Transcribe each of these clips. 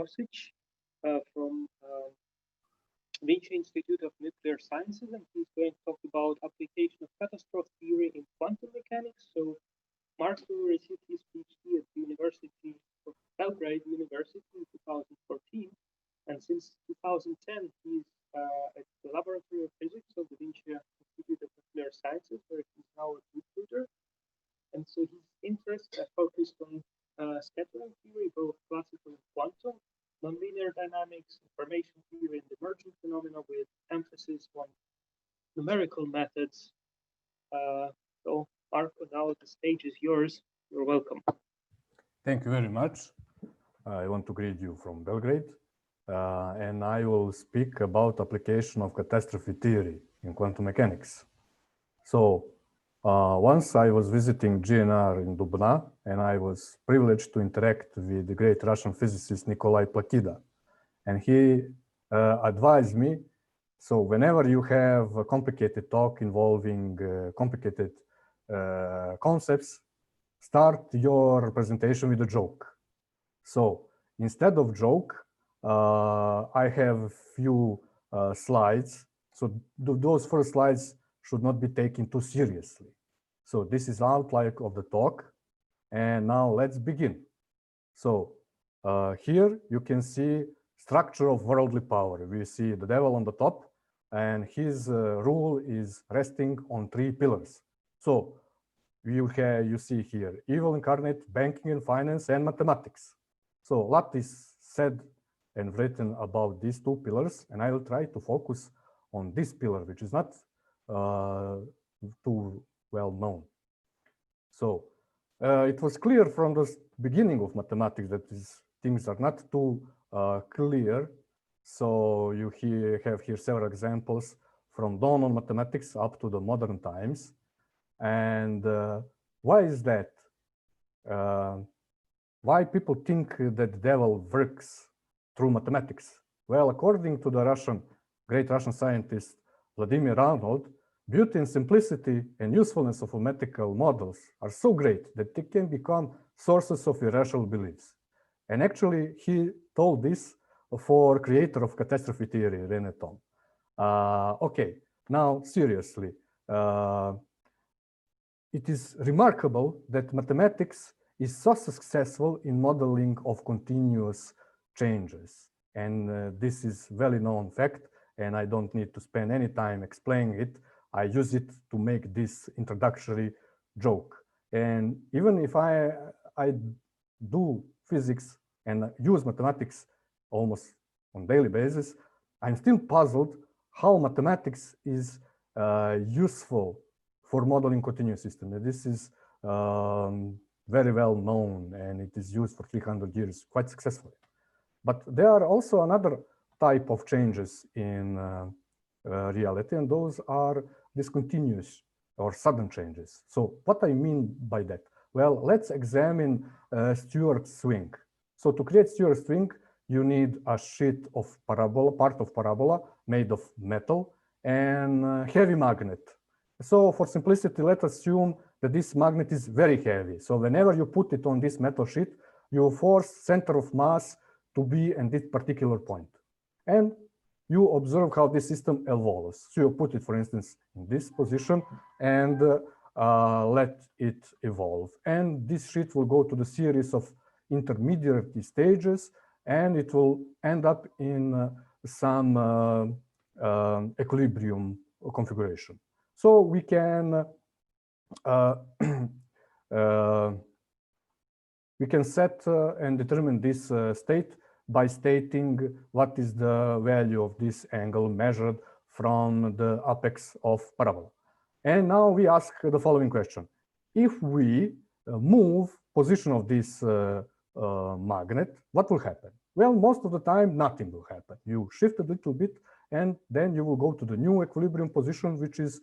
Kaustics from Vinci Institute of Nuclear Sciences, and he's going to talk about application of catastrophe theory in quantum mechanics. So Marko received his PhD at the University of Belgrade University in 2014, and since 2010 he's at the Laboratory of Physics of the Vinci Institute of Nuclear Sciences, where he's now a group tutor. And so his interests are focused on scattering theory, both classical and quantum, nonlinear dynamics, information theory, and emergent phenomena, with emphasis on numerical methods. So, Marko, now the stage is yours. You're welcome. Thank you very much. I want to greet you from Belgrade, and I will speak about application of catastrophe theory in quantum mechanics. So, once I was visiting GNR in Dubna, and I was privileged to interact with the great Russian physicist Nikolai Plakida. And he advised me, so whenever you have a complicated talk involving complicated concepts, start your presentation with a joke. So instead of joke, I have a few slides. So those first slides should not be taken too seriously. So this is outline of the talk. And now let's begin. So here you can see structure of worldly power. We see the devil on the top, and his rule is resting on 3 pillars. So you see here evil incarnate, banking and finance, and mathematics. So Lattice said and written about these 2 pillars, and I will try to focus on this pillar, which is not too well known. So it was clear from the beginning of mathematics that these things are not too clear. So you have here several examples from dawn on mathematics up to the modern times. And why is that? Why people think that the devil works through mathematics? Well, according to the great Russian scientist Vladimir Arnold, beauty and simplicity and usefulness of mathematical models are so great that they can become sources of irrational beliefs. And actually, he told this for creator of catastrophe theory, René Thom. Okay, now seriously, it is remarkable that mathematics is so successful in modeling of continuous changes. And this is well-known fact, and I don't need to spend any time explaining it. I use it to make this introductory joke. And even if I do physics and use mathematics almost on daily basis, I'm still puzzled how mathematics is useful for modeling continuous systems. This is very well known, and it is used for 300 years quite successfully. But there are also another type of changes in reality, and those are discontinuous or sudden changes. So what I mean by that? Well, let's examine Stewart swing. So to create Stewart swing, you need a sheet of parabola, part of parabola made of metal and heavy magnet. So for simplicity, let's assume that this magnet is very heavy. So whenever you put it on this metal sheet, you force center of mass to be in this particular point. And you observe how this system evolves. So you put it, for instance, in this position and let it evolve. And this sheet will go to the series of intermediate stages, and it will end up in some equilibrium configuration. So we can set and determine this state by stating what is the value of this angle measured from the apex of parabola. And now we ask the following question. If we move position of this magnet, what will happen? Well, most of the time, nothing will happen. You shift a little bit, and then you will go to the new equilibrium position, which is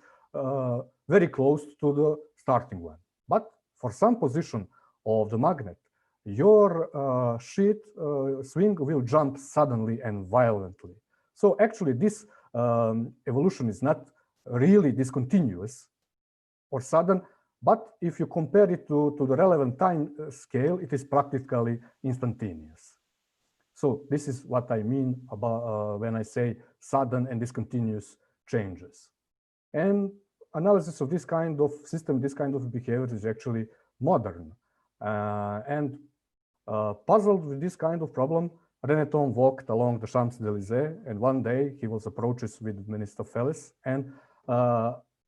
very close to the starting one. But for some position of the magnet, your sheet swing will jump suddenly and violently. So actually, this evolution is not really discontinuous or sudden, but if you compare it to the relevant time scale, it is practically instantaneous. So this is what I mean about when I say sudden and discontinuous changes. And analysis of this kind of system, this kind of behavior is actually modern. And puzzled with this kind of problem, René Thom walked along the Champs-Élysées, and one day he was approached with Mephistopheles. And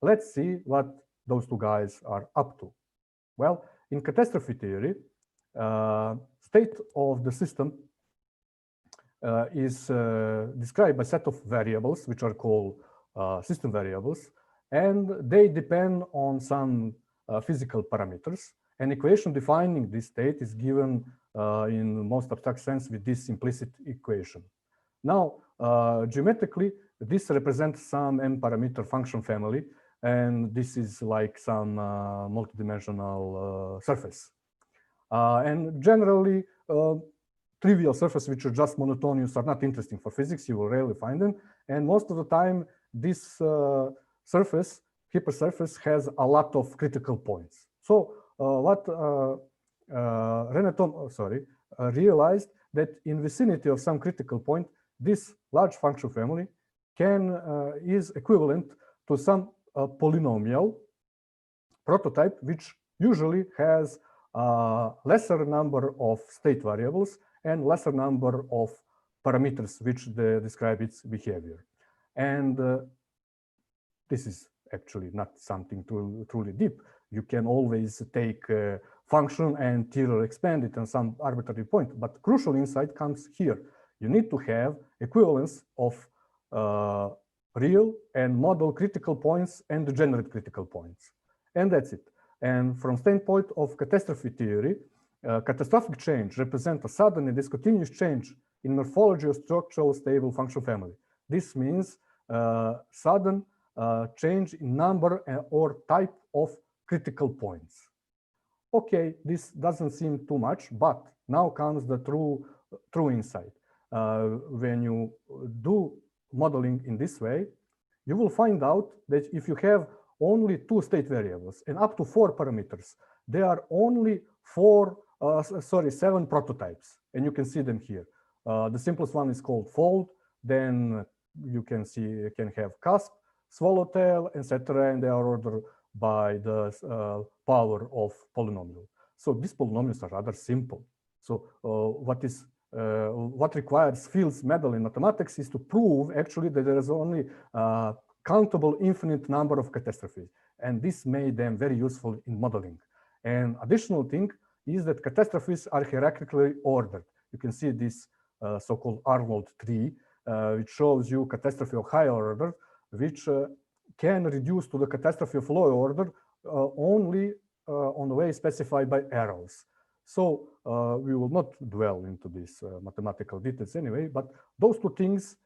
let's see what those two guys are up to. Well, in catastrophe theory, state of the system is described by a set of variables, which are called system variables, and they depend on some physical parameters. An equation defining this state is given in the most abstract sense with this implicit equation. Now, geometrically, this represents some n-parameter function family, and this is like some multidimensional surface. And generally, trivial surfaces which are just monotonous are not interesting for physics. You will rarely find them. And most of the time, this surface, hypersurface, has a lot of critical points. So what René Thom, realized that in vicinity of some critical point, this large function family is equivalent to some polynomial prototype, which usually has a lesser number of state variables and lesser number of parameters which describe its behavior. And this is actually not something truly deep. You can always take a function and Taylor expand it on some arbitrary point, but crucial insight comes here. You need to have equivalence of real and model critical points and degenerate critical points. And that's it. And from standpoint of catastrophe theory, catastrophic change represents a sudden and discontinuous change in morphology of structural stable function family. This means sudden change in number or type of critical points. Okay, this doesn't seem too much, but now comes the true insight. When you do modeling in this way, you will find out that if you have only 2 state variables and up to 4 parameters, there are only 7 prototypes, and you can see them here. The simplest one is called fold. Then you can have cusp, swallowtail, etc., and they are ordered by the power of polynomial. So these polynomials are rather simple. So what requires Field's medal in mathematics is to prove actually that there is only countable infinite number of catastrophes, and this made them very useful in modeling. And additional thing is that catastrophes are hierarchically ordered. You can see this so-called Arnold tree, which shows you catastrophe of higher order, which can reduce to the catastrophe of lower order only on the way specified by arrows. So we will not dwell into these mathematical details anyway, but those two things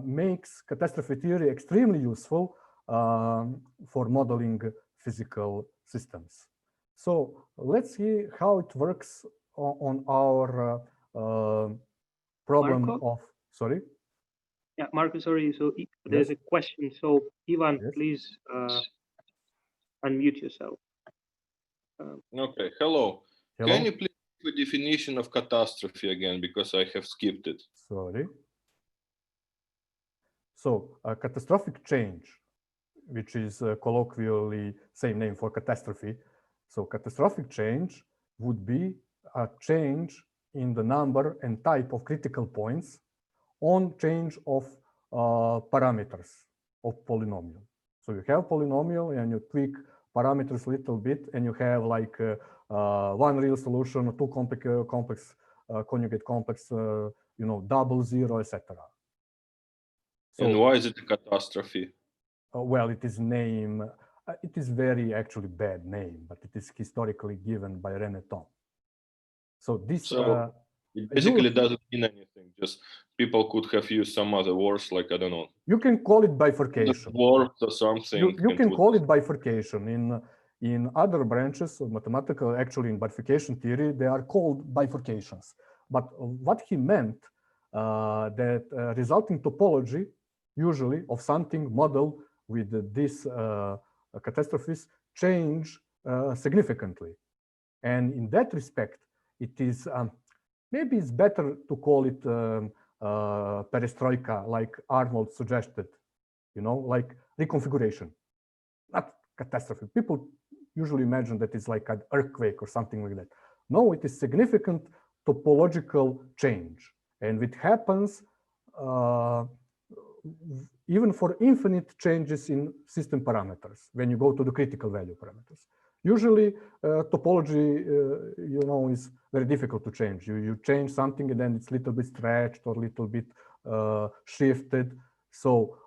makes catastrophe theory extremely useful for modeling physical systems. So let's see how it works on our problem Marko? of, sorry? Yeah, Marko, sorry. So there's a question. So Ivan, Yes. please unmute yourself. Okay, hello. Hello. Can you please give a definition of catastrophe again, because I have skipped it? Sorry. So a catastrophic change, which is colloquially same name for catastrophe. So catastrophic change would be a change in the number and type of critical points on change of parameters of polynomial. So you have polynomial and you tweak parameters a little bit, and you have like one real solution, 2 complex conjugate complex, double, zero, etc. So, and why is it a catastrophe? Well, it is name. It is very actually bad name, but it is historically given by René Thom. So this. So it basically doesn't mean anything. Just people could have used some other words, like I don't know. You can call it bifurcation. Word or something. You can call it bifurcation. In other branches of mathematical, actually in bifurcation theory, they are called bifurcations. But what he meant that resulting topology, usually of something modeled with these catastrophes, change significantly. And in that respect, it is maybe it's better to call it perestroika, like Arnold suggested, you know, like reconfiguration, not catastrophe. People usually imagine that it's like an earthquake or something like that. No, it is significant topological change. And it happens even for infinite changes in system parameters when you go to the critical value parameters. Usually topology, you know, is very difficult to change. You change something and then it's a little bit stretched or a little bit shifted. So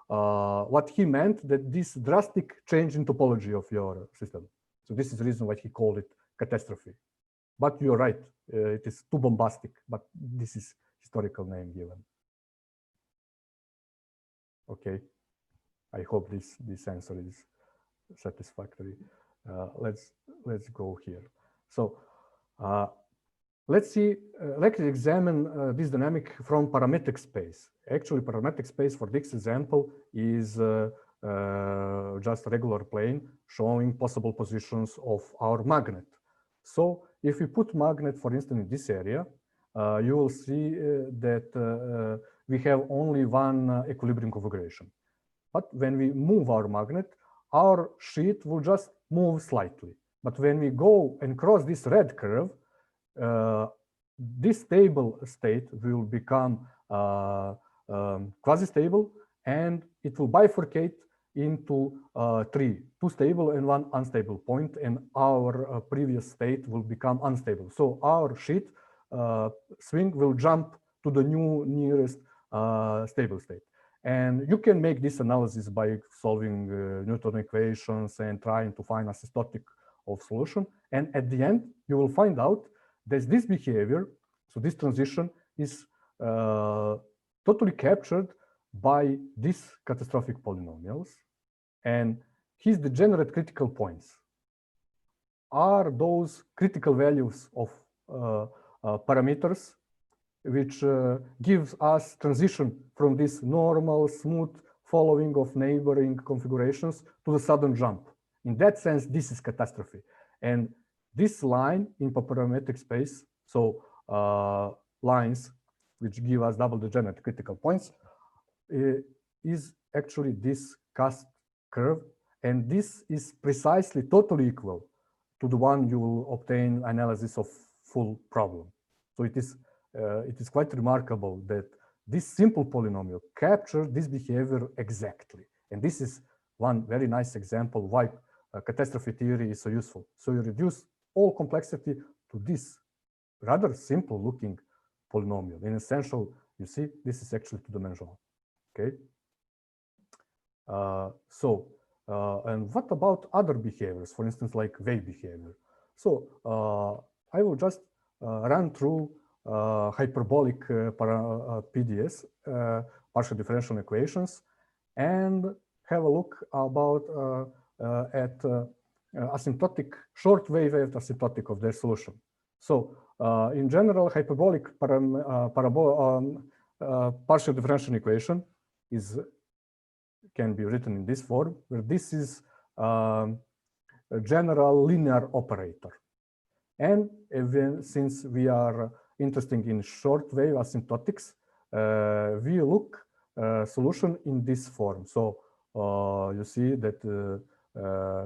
what he meant that this drastic change in topology of your system. So this is the reason why he called it catastrophe. But you're right, it is too bombastic, but this is historical name given. Okay, I hope this answer is satisfactory. Let's go here. So let's examine this dynamic from parametric space. Actually, parametric space for this example is just a regular plane showing possible positions of our magnet. So if we put magnet, for instance, in this area, you will see that we have only one equilibrium configuration. But when we move our magnet, our sheet will just move slightly. But when we go and cross this red curve, this stable state will become quasi-stable, and it will bifurcate into two stable and one unstable point, and our previous state will become unstable. So our sheet swing will jump to the new nearest stable state. And you can make this analysis by solving Newton equations and trying to find asymptotic of solution. And at the end, you will find out that this behavior, so this transition, is totally captured by these catastrophic polynomials. And his degenerate critical points are those critical values of parameters which gives us transition from this normal, smooth following of neighboring configurations to the sudden jump. In that sense, this is catastrophe. And this line in parametric space, so lines which give us double degenerate critical points, is actually this cast curve. And this is precisely totally equal to the one you will obtain analysis of full problem. So it is quite remarkable that this simple polynomial captures this behavior exactly. And this is one very nice example why catastrophe theory is so useful. So you reduce all complexity to this rather simple looking polynomial. In essential, you see, this is actually two-dimensional, okay? And what about other behaviors, for instance, like wave behavior? So I will just run through hyperbolic PDES, partial differential equations, and have a look about at asymptotic shortwave and asymptotic of their solution. So in general, hyperbolic partial differential equation can be written in this form, where this is a general linear operator. And even since we are interested in shortwave asymptotics, we look solution in this form. So you see that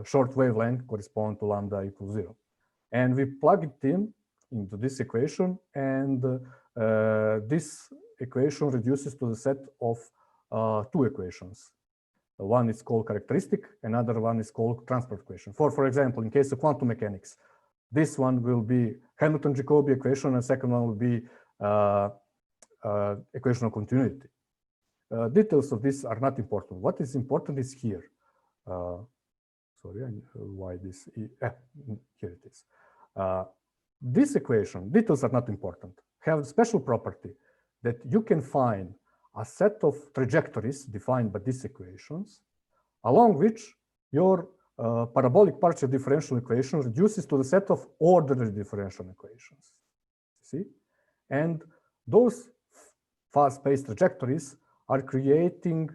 short wavelength corresponds to lambda equals 0. And we plug it into this equation, and this equation reduces to the set of two equations. One is called characteristic, another one is called transport equation. For example, in case of quantum mechanics, this one will be Hamilton-Jacobi equation, and second one will be equation of continuity. Details of this are not important. What is important is here. Sorry, why this? Here it is. This equation, details are not important, have a special property that you can find a set of trajectories defined by these equations, along which your parabolic partial differential equation reduces to the set of ordinary differential equations. See? And those fast-spaced trajectories are creating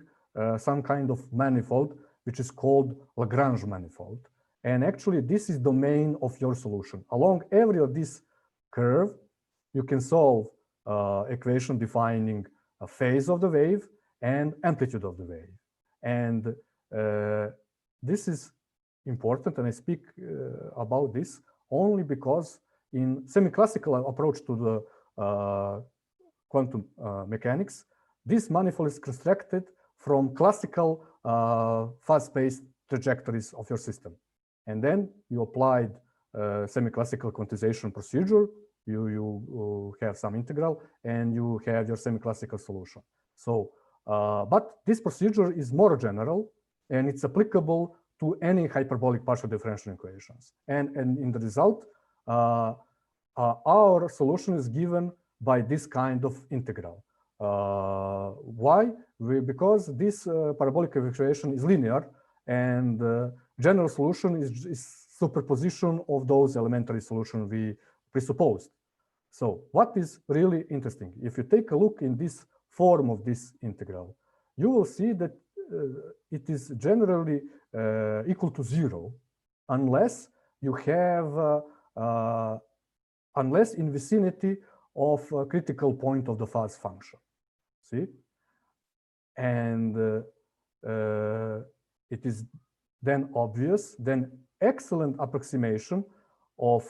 some kind of manifold, which is called Lagrange manifold. And actually, this is domain of your solution. Along every of this curve, you can solve equation defining a phase of the wave and amplitude of the wave. And this is important, and I speak about this only because in semi-classical approach to the quantum mechanics, this manifold is constructed from classical fast-spaced trajectories of your system. And then you applied semi-classical quantization procedure, you have some integral, and you have your semi-classical solution. So, but this procedure is more general, and it's applicable to any hyperbolic partial differential equations. And in the result, our solution is given by this kind of integral. Why? Because this parabolic equation is linear, and general solution is superposition of those elementary solutions we presupposed. So what is really interesting, if you take a look in this form of this integral, you will see that it is generally equal to 0 unless you have unless in vicinity of a critical point of the phase function. See? And it is then obvious, then excellent approximation of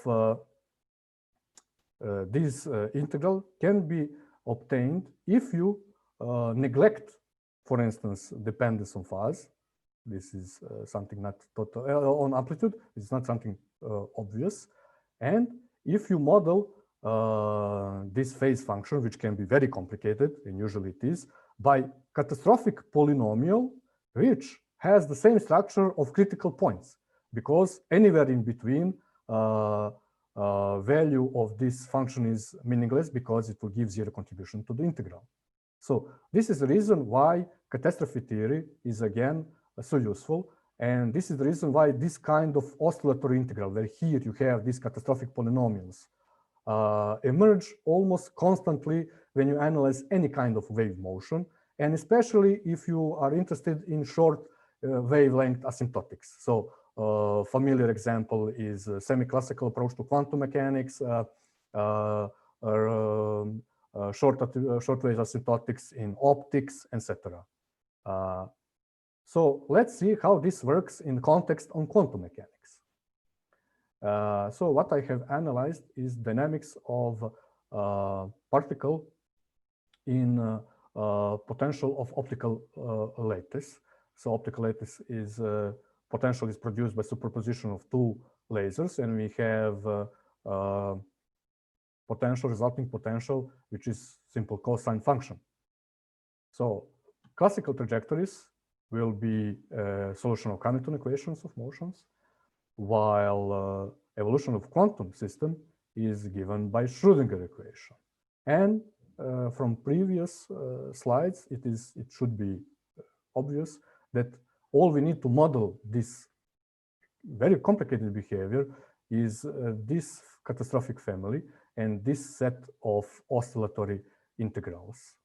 this integral can be obtained if you neglect, for instance, dependence on phase. This is something not total on amplitude. It's not something obvious. And if you model this phase function, which can be very complicated, and usually it is, by catastrophic polynomial, which has the same structure of critical points, because anywhere in between value of this function is meaningless because it will give 0 contribution to the integral. So this is the reason why catastrophe theory is again so useful. And this is the reason why this kind of oscillatory integral, where here you have these catastrophic polynomials, emerge almost constantly when you analyze any kind of wave motion, and especially if you are interested in short wavelength asymptotics. So familiar example is a semi-classical approach to quantum mechanics, shortwave asymptotics in optics, etc. So let's see how this works in context on quantum mechanics. So what I have analyzed is dynamics of particle in potential of optical lattice. So optical lattice is potential is produced by superposition of two lasers, and we have potential, resulting potential, which is simple cosine function. So classical trajectories will be a solution of Canonical equations of motions, while evolution of quantum system is given by Schrödinger equation. And from previous slides, it should be obvious that all we need to model this very complicated behavior is this catastrophic family and this set of oscillatory integrals,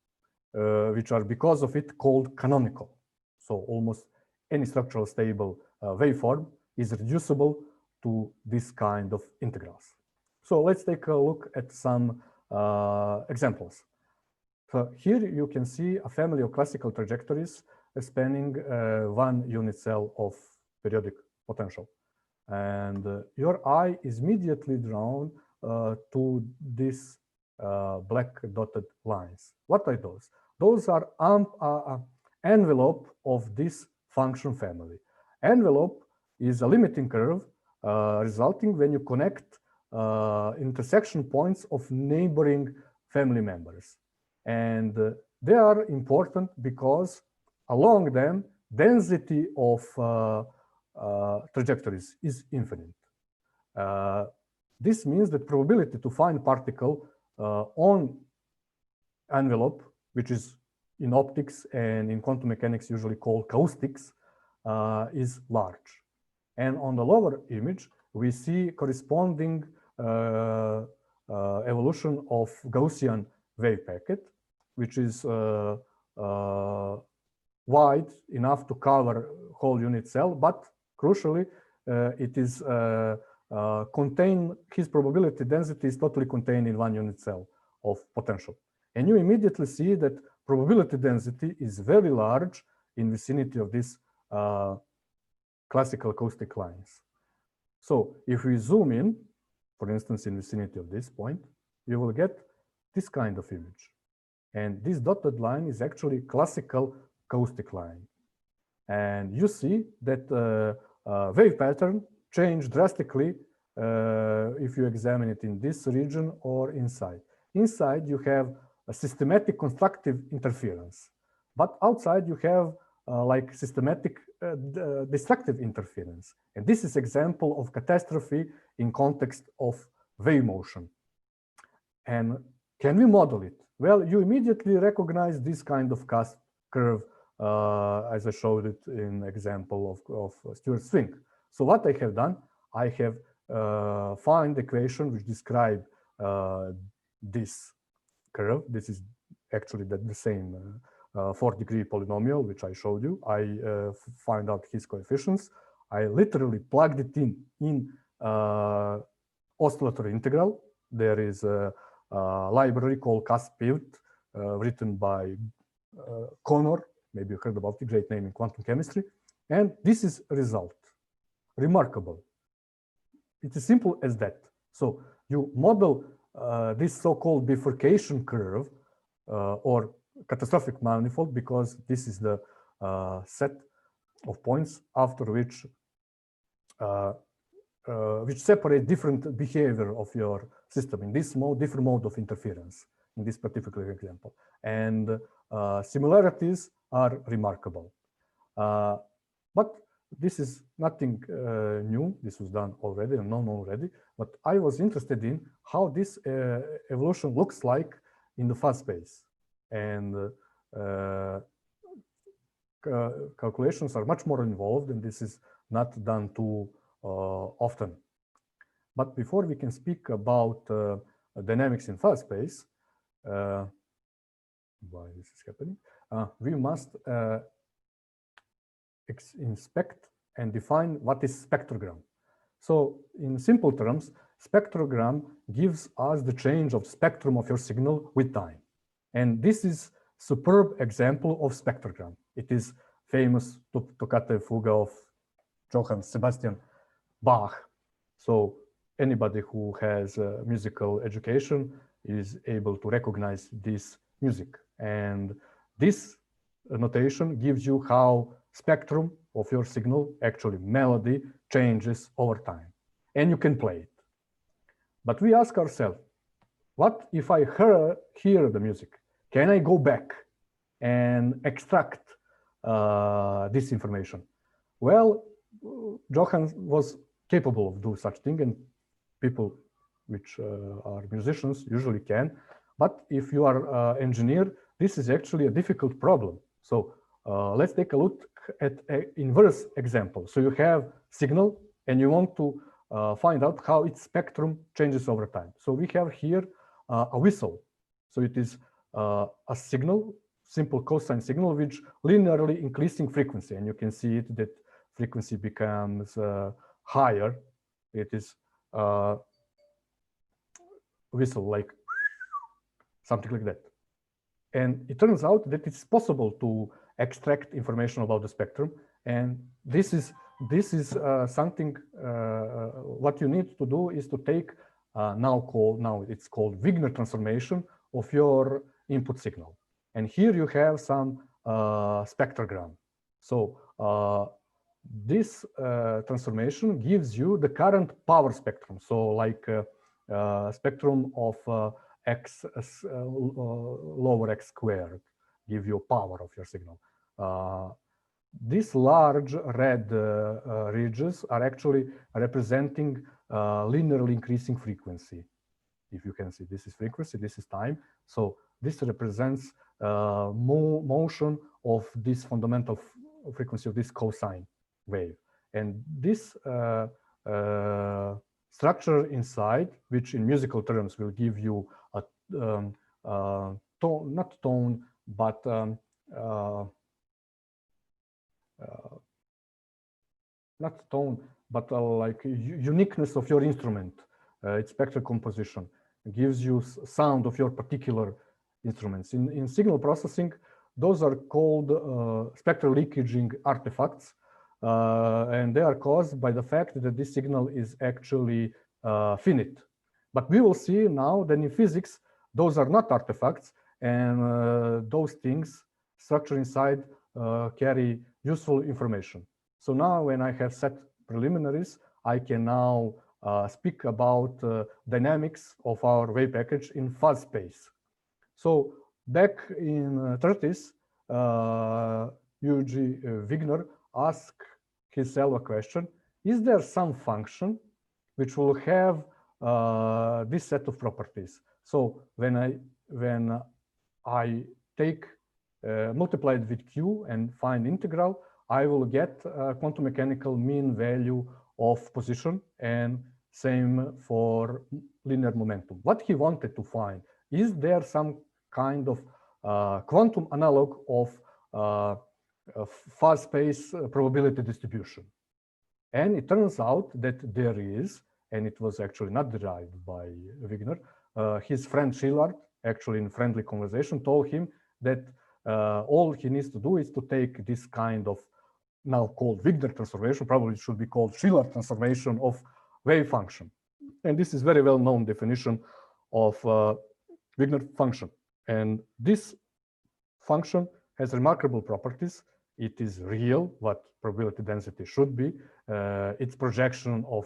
which are because of it called canonical. So almost any structural stable waveform is reducible to this kind of integrals. So let's take a look at some examples. So here you can see a family of classical trajectories spanning one unit cell of periodic potential. And your eye is immediately drawn to these black dotted lines. What are those? Those are envelope of this function family. Envelope is a limiting curve resulting when you connect intersection points of neighboring family members. And they are important because along them, density of trajectories is infinite. This means that probability to find particle on envelope, which is in optics and in quantum mechanics usually called caustics, is large. And on the lower image, we see corresponding evolution of Gaussian wave packet, which is wide enough to cover whole unit cell, but crucially, it is contain his probability density is totally contained in one unit cell of potential. And you immediately see that probability density is very large in vicinity of these classical caustic lines. So if we zoom in, for instance, in vicinity of this point, you will get this kind of image. And this dotted line is actually classical caustic line. And you see that wave pattern change drastically if you examine it in this region or inside. Inside, you have a systematic constructive interference, but outside you have like systematic destructive interference. And this is example of catastrophe in context of wave motion. And can we model it? Well, you immediately recognize this kind of cast curve as I showed it in example of Stewart swing. So what I have done, I have found equation which describe this curve. This is actually the same 4-degree polynomial which I showed you. I find out his coefficients. I literally plugged it in oscillatory integral. There is a library called Catastrophes written by Connor. Maybe you heard about it, great name in quantum chemistry. And this is a result. Remarkable. It is simple as that. So you model this so-called bifurcation curve or catastrophic manifold, because this is the set of points after which separate different behavior of your system in this mode, different mode of interference in this particular example. And similarities are remarkable. But this is nothing new. This was done already and known already. But I was interested in how this evolution looks like in the fuzz space. And calculations are much more involved, and this is not done too often. But before we can speak about dynamics in fuzz space, why this is happening, we must inspect and define what is spectrogram. So in simple terms, spectrogram gives us the change of spectrum of your signal with time. And this is superb example of spectrogram. It is famous toccata fuga of Johann Sebastian Bach. So anybody who has musical education is able to recognize this music. And this notation gives you how spectrum of your signal, actually melody, changes over time. And you can play it. But we ask ourselves, what if I hear the music? Can I go back and extract this information? Well, Johann was capable of doing such thing, and people which are musicians usually can. But if you are an engineer, this is actually a difficult problem. So let's take a look at an inverse example. So you have signal and you want to find out how its spectrum changes over time. So we have here a whistle. So it is a signal, simple cosine signal, which linearly increasing frequency. And you can see it that frequency becomes higher. It is whistle, like something like that. And it turns out that it's possible to extract information about the spectrum. And this is something, what you need to do is to take now it's called Wigner transformation of your input signal. And here you have some spectrogram. So this transformation gives you the current power spectrum. So like spectrum of x lower x squared give you power of your signal. These large red ridges are actually representing linearly increasing frequency. If you can see, this is frequency, this is time. So this represents motion of this fundamental frequency of this cosine wave. And this structure inside, which in musical terms will give you a tone, not tone, but not tone, but like uniqueness of your instrument, its spectral composition, gives you sound of your particular instruments. In signal processing, those are called spectral leakaging artifacts, and they are caused by the fact that this signal is actually finite. But we will see now that in physics, those are not artifacts, and those things structure inside carry useful information. So now when I have set preliminaries, I can now speak about dynamics of our wave package in fuzz space. So back in 30s, Eugen Wigner asked himself a question: is there some function which will have this set of properties? So when I take multiply it with q and find integral, I will get a quantum mechanical mean value of position, and same for linear momentum. What he wanted to find, is there some kind of quantum analog of fuzz space probability distribution? And it turns out that there is, and it was actually not derived by Wigner. His friend Szilard, actually in friendly conversation, told him that all he needs to do is to take this kind of, now called Wigner transformation, probably it should be called Szilard transformation of wave function. And this is very well-known definition of Wigner function. And this function has remarkable properties. It is real, what probability density should be. Its projection of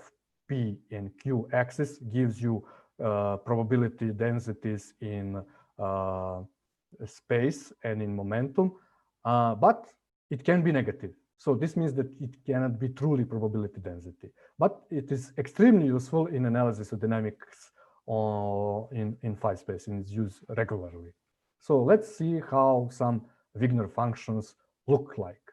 P and Q axis gives you probability densities in space and in momentum, but it can be negative. So this means that it cannot be truly probability density, but it is extremely useful in analysis of dynamics in phi space, and it's used regularly. So let's see how some Wigner functions look like.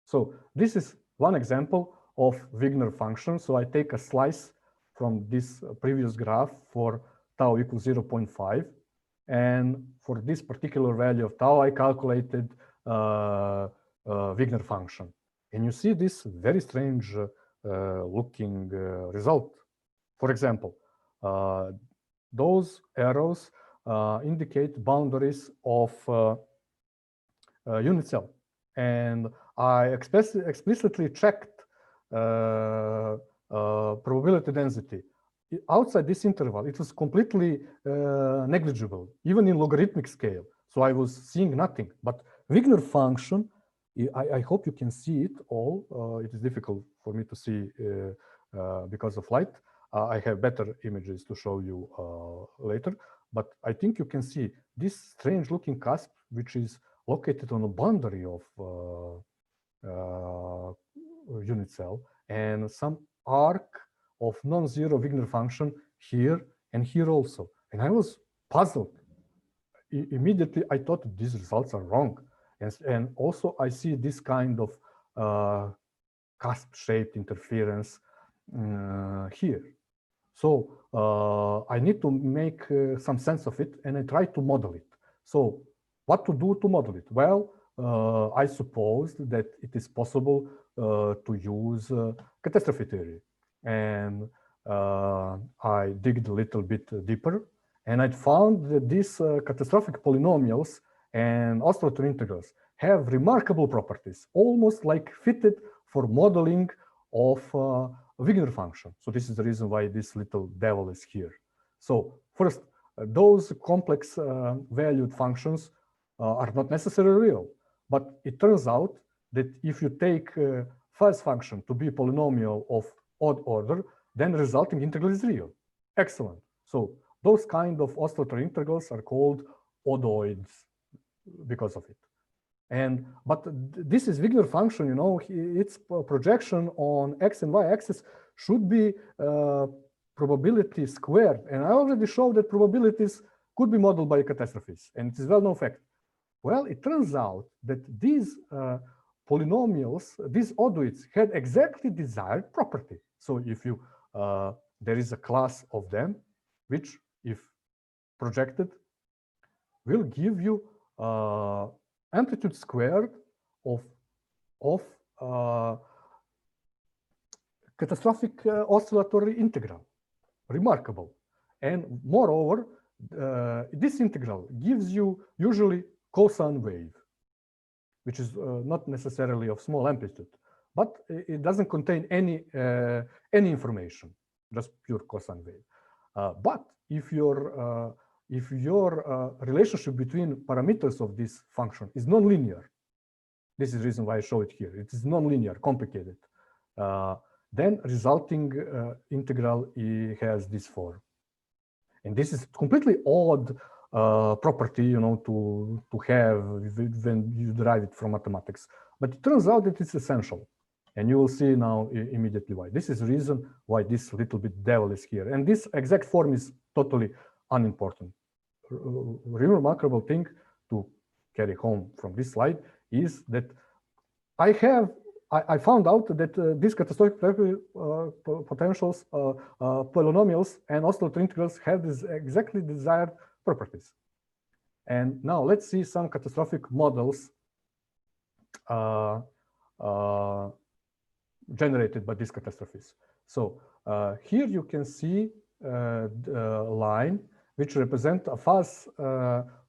So this is one example of Wigner function. So I take a slice from this previous graph for tau equals 0.5. And for this particular value of tau, I calculated Wigner function. And you see this very strange looking result. For example, those arrows indicate boundaries of unit cell. And I explicitly checked probability density. Outside this interval, it was completely negligible, even in logarithmic scale. So I was seeing nothing. But Wigner function, I hope you can see it all. It is difficult for me to see because of light. I have better images to show you later. But I think you can see this strange looking cusp, which is located on a boundary of unit cell, and some arc of non-zero Wigner function here and here also. And I was puzzled. Immediately, I thought these results are wrong. And also, I see this kind of cusp-shaped interference here. So I need to make some sense of it, and I try to model it. So what to do to model it? Well, I supposed that it is possible to use catastrophe theory. And I digged a little bit deeper, and I found that these catastrophic polynomials and oscillatory integrals have remarkable properties, almost like fitted for modeling of Wigner function. So this is the reason why this little devil is here. So first, those complex valued functions are not necessarily real, but it turns out that if you take fuzz function to be a polynomial of odd order, then the resulting integral is real. Excellent. So those kind of oscillatory integrals are called oddoids because of it. But this is Wigner function, you know, its projection on x and y axis should be probability squared. And I already showed that probabilities could be modeled by catastrophes, and it is well-known fact. Well, it turns out that these polynomials, these oddoids, had exactly desired property. So if you, there is a class of them, which if projected, will give you amplitude squared of catastrophic oscillatory integral, remarkable. And moreover, this integral gives you usually cosine wave, which is not necessarily of small amplitude, but it doesn't contain any information, just pure cosine wave. But if your relationship between parameters of this function is nonlinear, this is the reason why I show it here. It is nonlinear, complicated. Then resulting integral has this form, and this is completely odd property, to have when you derive it from mathematics. But it turns out that it's essential, and you will see now immediately why. This is the reason why this little bit devil is here, and this exact form is totally unimportant. Remarkable thing to carry home from this slide is that I found out that these catastrophic potentials, polynomials, and oscillator integrals have these exactly desired properties. And now let's see some catastrophic models generated by these catastrophes. So here you can see the line which represents a fast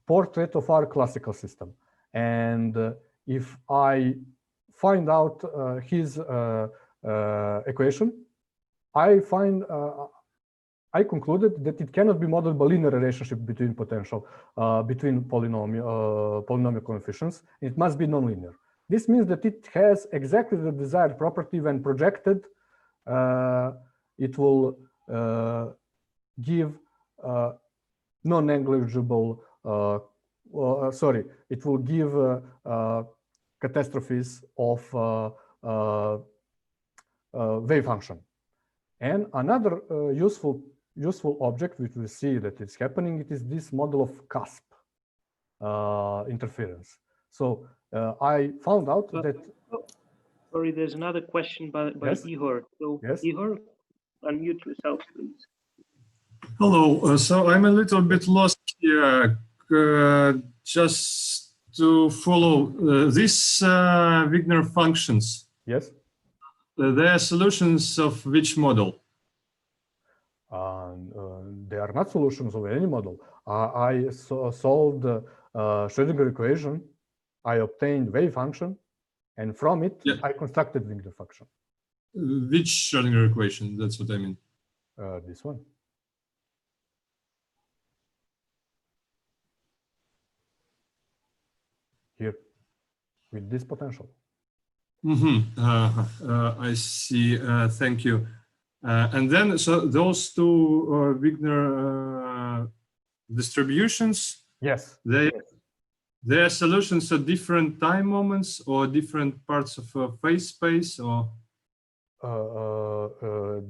portrait of our classical system. And if I find out his equation, I concluded that it cannot be modeled by linear relationship between between polynomial coefficients. It must be nonlinear. This means that it has exactly the desired property. When projected, it will give non-negligible. It will give catastrophes of wave function. And another useful object which we see that it's happening, it is this model of cusp interference. So I found out that. Sorry, there's another question by Yes? Ihor. So Yes? Ihor, unmute yourself, please. Hello. So I'm a little bit lost here. Just to follow these Wigner functions. Yes. They are solutions of which model? They are not solutions of any model. I solved the Schrödinger equation. I obtained wave function, and from it, I constructed Wigner function. Which Schrödinger equation? That's what I mean. This one. Here, with this potential. I see. Thank you. And then, so those two Wigner distributions. Yes. They are solutions at different time moments or different parts of phase space, or.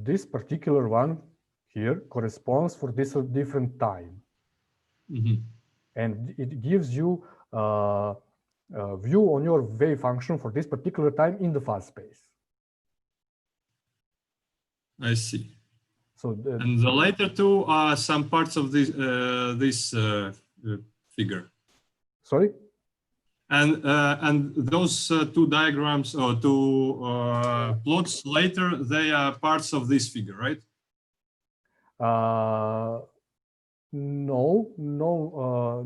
This particular one here corresponds for this different time. And it gives you view on your wave function for this particular time in the fast space. I see. So and the later two are some parts of this figure. Sorry. And those two diagrams or two plots later, they are parts of this figure, right? No,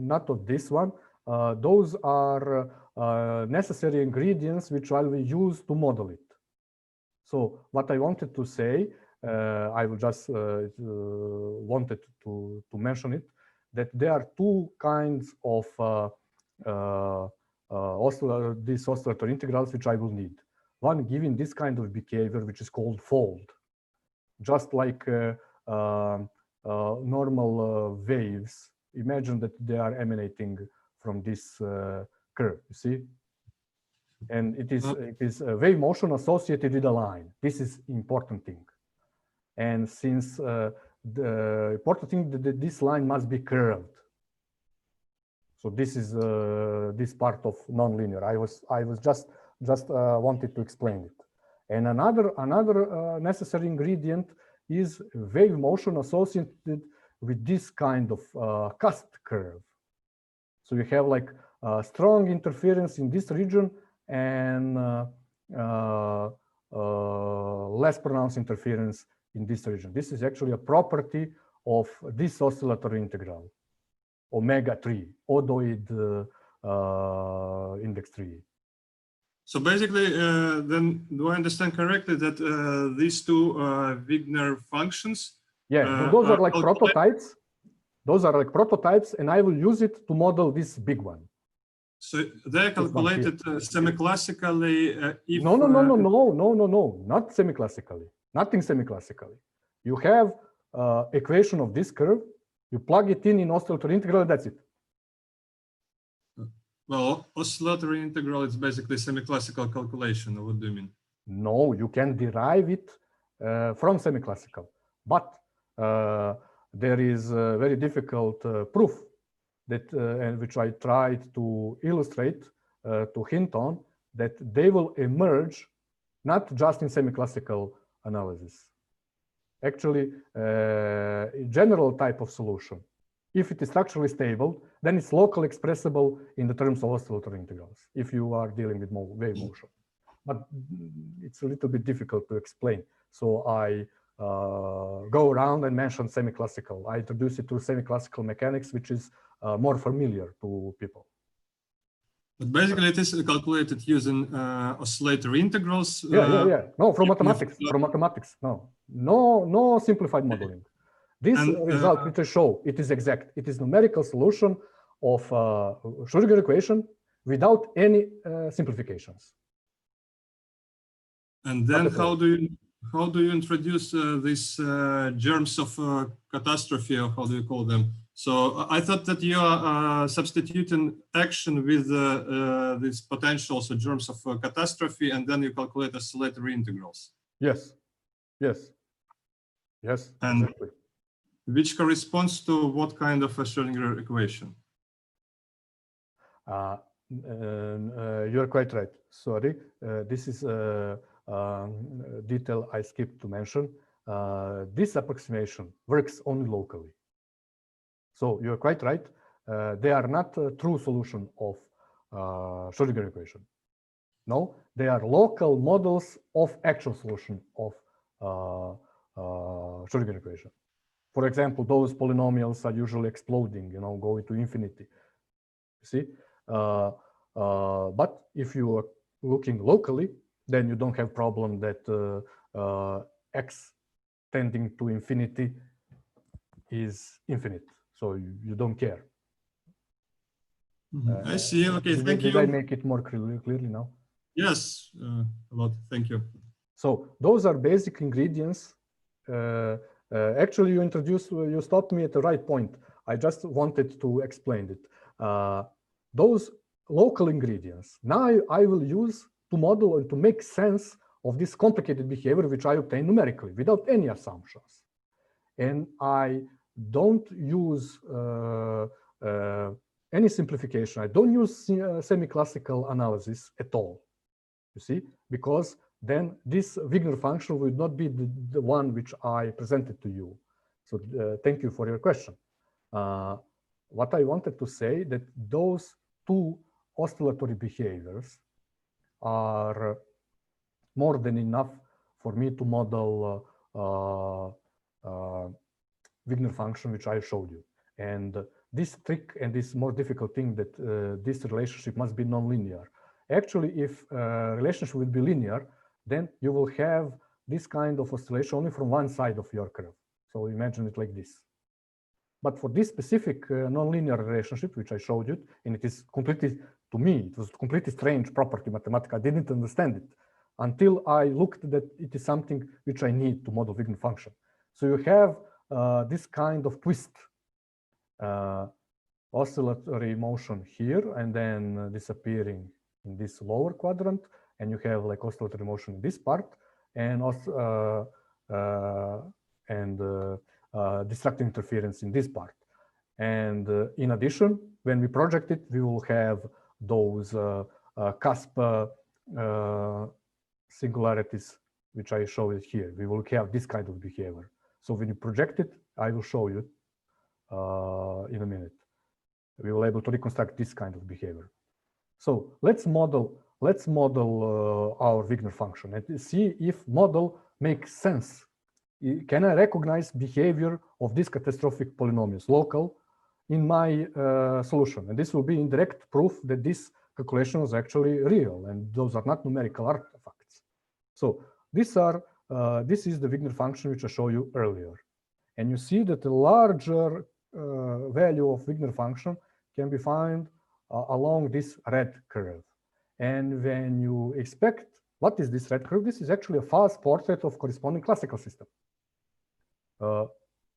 not of this one. Those are necessary ingredients which I will use to model it. So what I wanted to say, I will just wanted to mention it, that there are two kinds of these oscillatory integrals which I will need. One giving this kind of behavior, which is called fold, just like normal waves. Imagine that they are emanating from this curve, you see? And it is a wave motion associated with a line. This is important thing. And since the important thing that this line must be curved. So this is this part of nonlinear. I was just wanted to explain it. And another necessary ingredient is wave motion associated with this kind of cusp curve. So you have like strong interference in this region and less pronounced interference in this region. This is actually a property of this oscillatory integral, omega 3, odoid index 3. So basically, then do I understand correctly that these two Wigner functions? Yeah, those are like prototypes. Those are like prototypes, and I will use it to model this big one. So they're calculated semi-classically. No, not semi-classically. Nothing semi-classically. You have equation of this curve. You plug it in oscillatory integral, and that's it. Well, oscillatory integral is basically semi-classical calculation. What do you mean? No, you can derive it from semi-classical, but there is a very difficult proof that, and which I tried to illustrate, to hint on, that they will emerge not just in semi-classical analysis. Actually, a general type of solution, if it is structurally stable, then it's locally expressible in the terms of oscillatory integrals, if you are dealing with wave motion. But it's a little bit difficult to explain. So I go around and mention semi-classical. I introduce it to semi-classical mechanics, which is more familiar to people. But basically, it is calculated using oscillatory integrals. Yeah. No, from mathematics. From mathematics. No simplified modeling. This result, which I show, it is exact. It is numerical solution of Schrödinger equation without any simplifications. And then how do you introduce these germs of catastrophe, or how do you call them? So I thought that you are substituting action with these potentials, so germs of catastrophe, and then you calculate oscillatory integrals. Yes. And exactly. Which corresponds to what kind of a Schrödinger equation? You're quite right. Sorry, this is a detail I skipped to mention. This approximation works only locally. So you're quite right. They are not a true solution of Schrödinger equation. No, they are local models of actual solution of Schrödinger equation. For example, those polynomials are usually exploding, going to infinity. You see? But if you are looking locally, then you don't have problem that x tending to infinity is infinite. So you don't care. I see. Okay, thank you. Did I make it more clearly now? Yes, a lot. Thank you. So those are basic ingredients. Actually, you stopped me at the right point. I just wanted to explain it. Those local ingredients, now I will use to model and to make sense of this complicated behavior, which I obtain numerically without any assumptions. And I don't use any simplification. I don't use semi-classical analysis at all, you see, because then this Wigner function would not be the one which I presented to you. So thank you for your question. What I wanted to say that those two oscillatory behaviors are more than enough for me to model Wigner function, which I showed you. And this trick and this more difficult thing that this relationship must be nonlinear. Actually, if relationship will be linear, then you will have this kind of oscillation only from one side of your curve. So imagine it like this. But for this specific nonlinear relationship, which I showed you, and it is completely, to me, it was completely strange property mathematics. I didn't understand it until I looked that it is something which I need to model Wigner function. So you have this kind of twist, oscillatory motion here, and then disappearing in this lower quadrant, and you have like oscillatory motion in this part, and also distracting interference in this part. And in addition, when we project it, we will have those cusp singularities, which I showed here. We will have this kind of behavior. So when you project it, I will show you in a minute. We will be able to reconstruct this kind of behavior. So let's model let's model our Wigner function and see if model makes sense. Can I recognize behavior of these catastrophic polynomials, local, in my solution? And this will be indirect proof that this calculation was actually real, and those are not numerical artifacts. So this is the Wigner function which I showed you earlier. And you see that the larger value of Wigner function can be found along this red curve. And when you expect, what is this red curve? This is actually a fast portrait of corresponding classical system.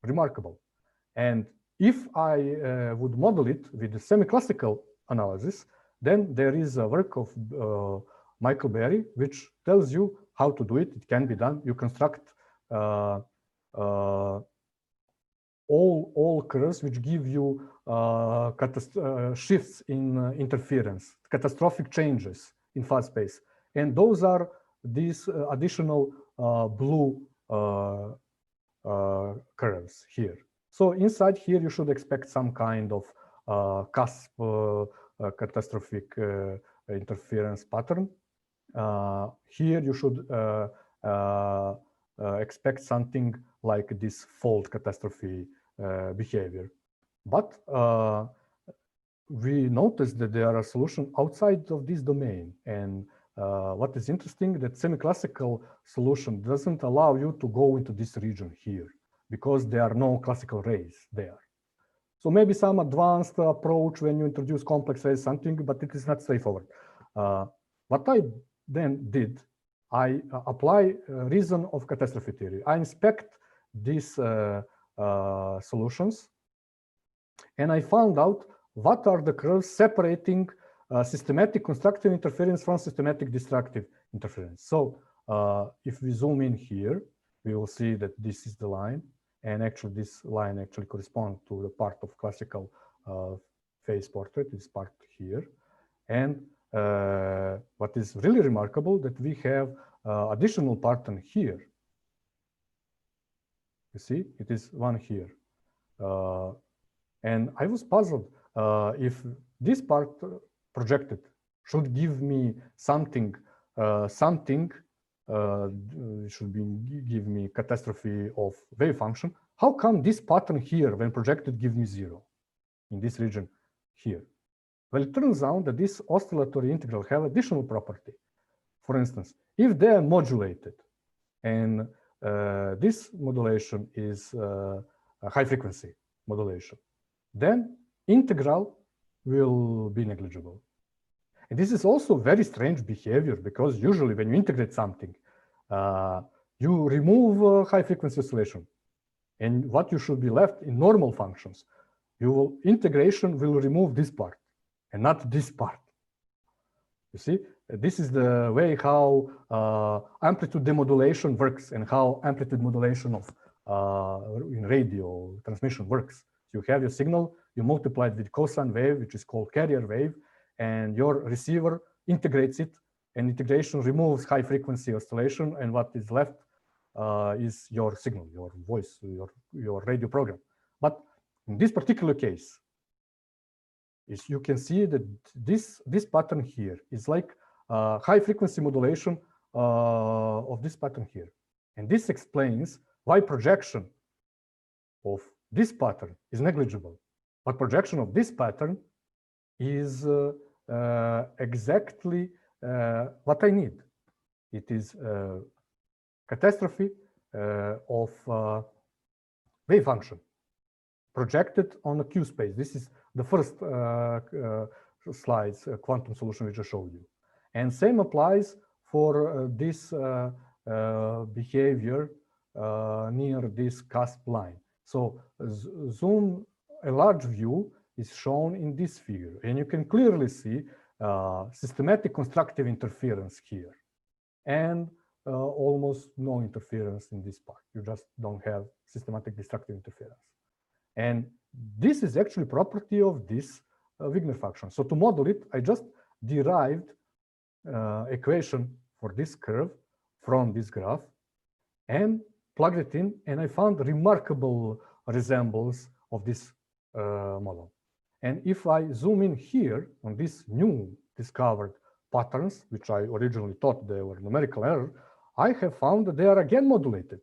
Remarkable. And if I would model it with the semi-classical analysis, then there is a work of Michael Berry, which tells you how to do it. It can be done. You construct all curves which give you shifts in interference, catastrophic changes in phase space. And those are these additional blue curves here. So inside here, you should expect some kind of cusp catastrophic interference pattern. Here you should expect something like this fold catastrophe behavior. But we noticed that there are solutions outside of this domain. And what is interesting, that semi-classical solution doesn't allow you to go into this region here because there are no classical rays there. So maybe some advanced approach when you introduce complex rays, something, but it is not straightforward. What I then did, I apply reason of catastrophe theory. I inspect these solutions, and I found out what are the curves separating systematic constructive interference from systematic destructive interference. So if we zoom in here, we will see that this is the line, and actually this line actually corresponds to the part of classical phase portrait, this part here. And what is really remarkable that we have additional pattern here. You see, it is one here. And I was puzzled if this part projected should give me something, should give me catastrophe of wave function. How come this pattern here, when projected, give me 0 in this region here? Well, it turns out that this oscillatory integral have additional property. For instance, if they are modulated, and this modulation is a high frequency modulation, then integral will be negligible. And this is also very strange behavior, because usually when you integrate something, you remove high frequency oscillation. And what you should be left in normal functions, integration will remove this part and not this part. You see, this is the way how amplitude demodulation works and how amplitude modulation of in radio transmission works. So you have your signal, you multiply it with cosine wave, which is called carrier wave, and your receiver integrates it, and integration removes high frequency oscillation, and what is left is your signal, your voice, your radio program. But in this particular case, you can see that this pattern here is like high frequency modulation of this pattern here. And this explains why projection of this pattern is negligible, but projection of this pattern is exactly what I need. It is catastrophe of wave function projected on a Q space. This is the first slides quantum solution which I showed you. And same applies for this behavior near this cusp line. So zoom, a large view is shown in this figure, and you can clearly see systematic constructive interference here, and almost no interference in this part. You just don't have systematic destructive interference. And this is actually property of this Wigner function. So to model it, I just derived equation for this curve from this graph and plugged it in, and I found remarkable resemblance of this model. And if I zoom in here on this new discovered patterns, which I originally thought they were numerical error, I have found that they are again modulated.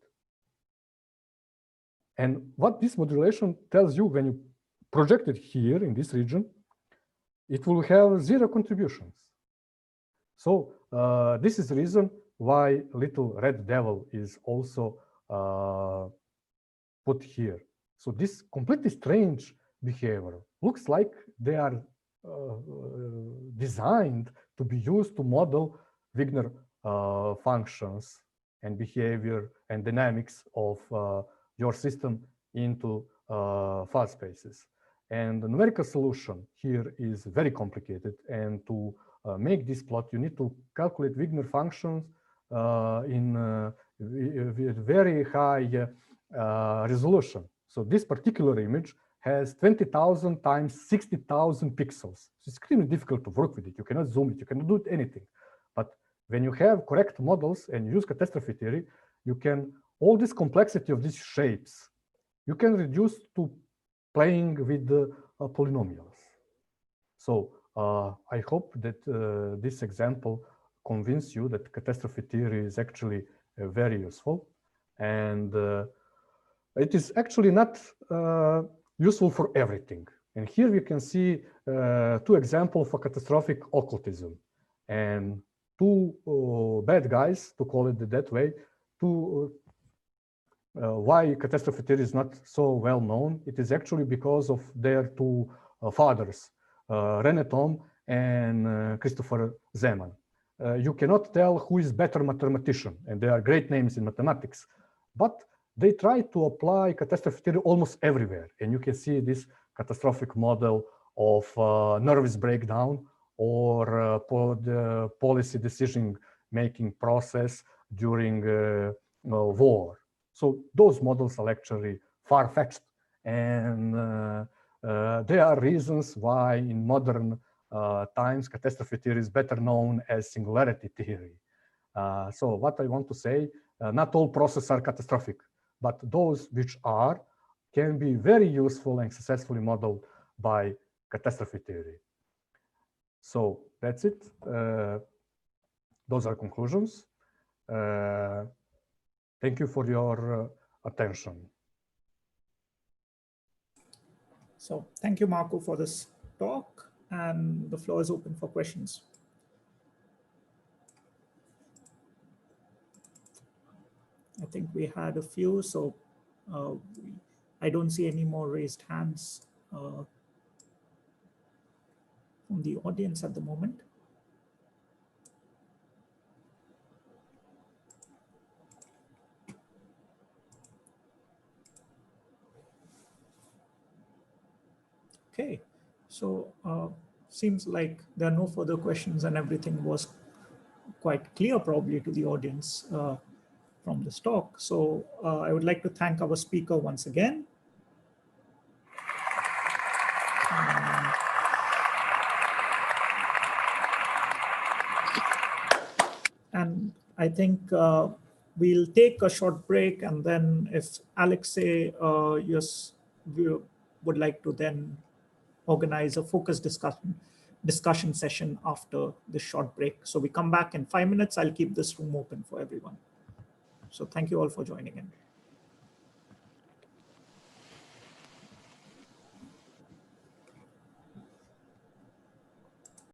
And what this modulation tells you when you project it here in this region, it will have 0 contributions. So this is the reason why little red devil is also put here. So this completely strange behavior looks like they are designed to be used to model Wigner functions and behavior and dynamics of your system into fuzz spaces. And the numerical solution here is very complicated. And to make this plot, you need to calculate Wigner functions with very high resolution. So this particular image has 20,000 times 60,000 pixels. It's extremely difficult to work with it. You cannot zoom it. You cannot do anything. But when you have correct models and use catastrophe theory, you can, all this complexity of these shapes, you can reduce to playing with the polynomials. So I hope that this example convince you that catastrophe theory is actually very useful. And it is actually not useful for everything. And here we can see 2 examples for catastrophic occultism. And 2 bad guys, to call it that way, why catastrophe theory is not so well known. It is actually because of their 2 fathers, René Thom and Christopher Zeman. You cannot tell who is better mathematician, and they are great names in mathematics, but they try to apply catastrophe theory almost everywhere. And you can see this catastrophic model of nervous breakdown or the policy decision-making process during war. So those models are actually far-fetched, and there are reasons why in modern times catastrophe theory is better known as singularity theory. So what I want to say, not all processes are catastrophic, but those which are can be very useful and successfully modeled by catastrophe theory. So that's it. Those are conclusions. Thank you for your attention. So thank you, Marko, for this talk, and the floor is open for questions. I think we had a few, so I don't see any more raised hands from the audience at the moment. Okay, so seems like there are no further questions and everything was quite clear probably to the audience from this talk. So I would like to thank our speaker once again. And I think we'll take a short break, and then if Alexei would like to then organize a focus discussion session after this short break. So we come back in 5 minutes. I'll keep this room open for everyone. So thank you all for joining in.